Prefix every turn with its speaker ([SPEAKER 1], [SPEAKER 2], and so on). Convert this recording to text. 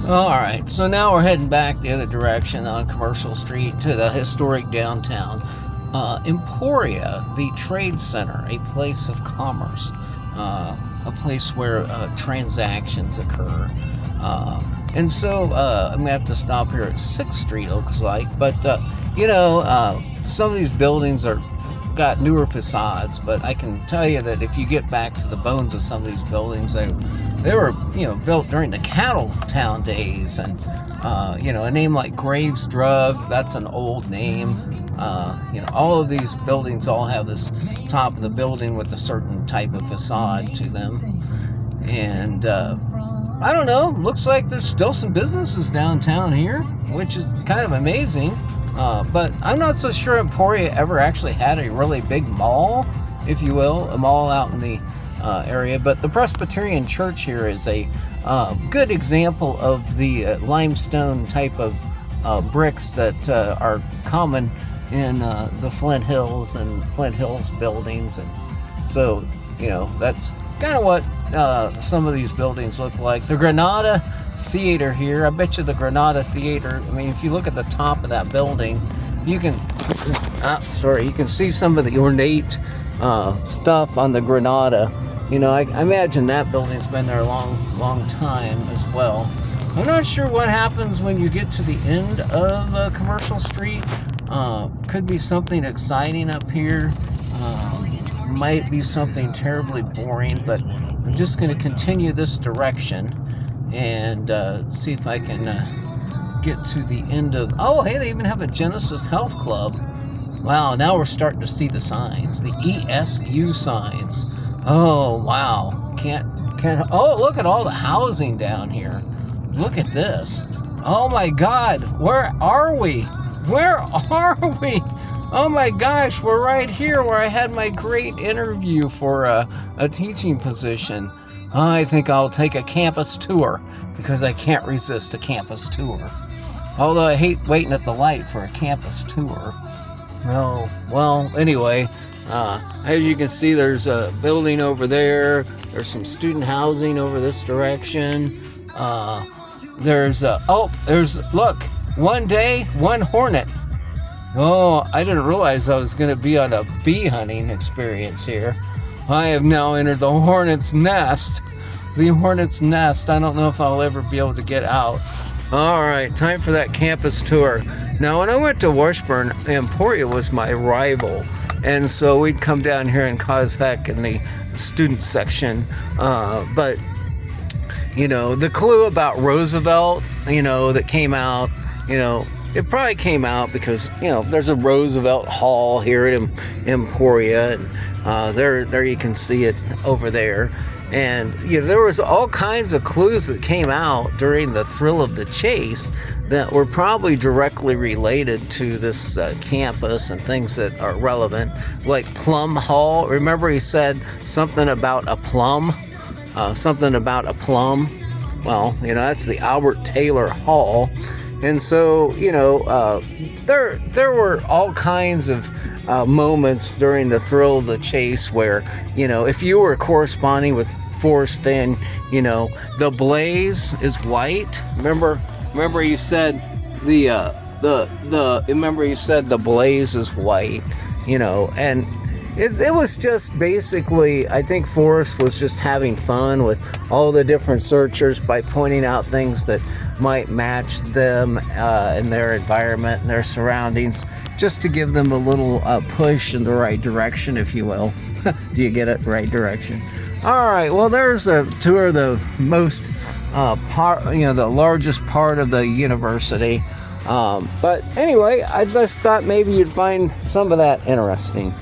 [SPEAKER 1] All right, so now we're heading back the other direction on Commercial Street to the historic downtown Emporia, the trade center, a place of commerce, a place where transactions occur. And so I'm going to have to stop here at 6th Street, looks like. But, some of these buildings are got newer facades, but I can tell you that if you get back to the bones of some of these buildings, they were, built during the cattle town days. And, a name like Graves Drug, that's an old name. All of these buildings all have this top of the building with a certain type of facade to them. And, I don't know, looks like there's still some businesses downtown here, which is kind of amazing. But I'm not so sure Emporia ever actually had a really big mall, if you will, a mall out in the area. But the Presbyterian Church here is a good example of the limestone type of bricks that are common in the Flint Hills and Flint Hills buildings. And so, that's kind of what some of these buildings look like. The Granada Theater here, I bet you the Granada Theater, if you look at the top of that building, you can see some of the ornate stuff on the Granada. I imagine that building's been there a long time as well. I'm not sure what happens when you get to the end of Commercial Street. Could be something exciting up here. Might be something terribly boring, but I'm just going to continue this direction and see if I can get to the end of... Oh, hey, they even have a Genesis Health Club. Wow, now we're starting to see the signs, the ESU signs. Oh, wow. Oh, look at all the housing down here. Look at this. Oh, my God. Where are we? Where are we? Oh, my gosh. We're right here where I had my great interview for a teaching position. I think I'll take a campus tour because I can't resist a campus tour. Although I hate waiting at the light for a campus tour. Oh, well, anyway, as you can see, there's a building over there. There's some student housing over this direction. Look, one day, one hornet. Oh, I didn't realize I was going to be on a bee hunting experience here. I have now entered the hornet's nest. The hornet's nest. I don't know if I'll ever be able to get out. All right, time for that campus tour. Now, when I went to Washburn, Emporia was my rival. And so we'd come down here and cause heck in the student section. But, the clue about Roosevelt, that came out, it probably came out because, there's a Roosevelt Hall here at Emporia. And there you can see it over there. And there was all kinds of clues that came out during the thrill of the chase that were probably directly related to this campus and things that are relevant, like Plum Hall. Remember he said something about a plum? Well, that's the Albert Taylor Hall. And so, there were all kinds of moments during the thrill of the chase where, if you were corresponding with Forrest Fenn, the blaze is white. Remember you said remember you said the blaze is white, and it was just basically, I think Forrest was just having fun with all the different searchers by pointing out things that might match them in their environment and their surroundings, just to give them a little push in the right direction, if you will. Do you get it? Right direction. All right. Well, there's a tour of the most the largest part of the university. But anyway, I just thought maybe you'd find some of that interesting.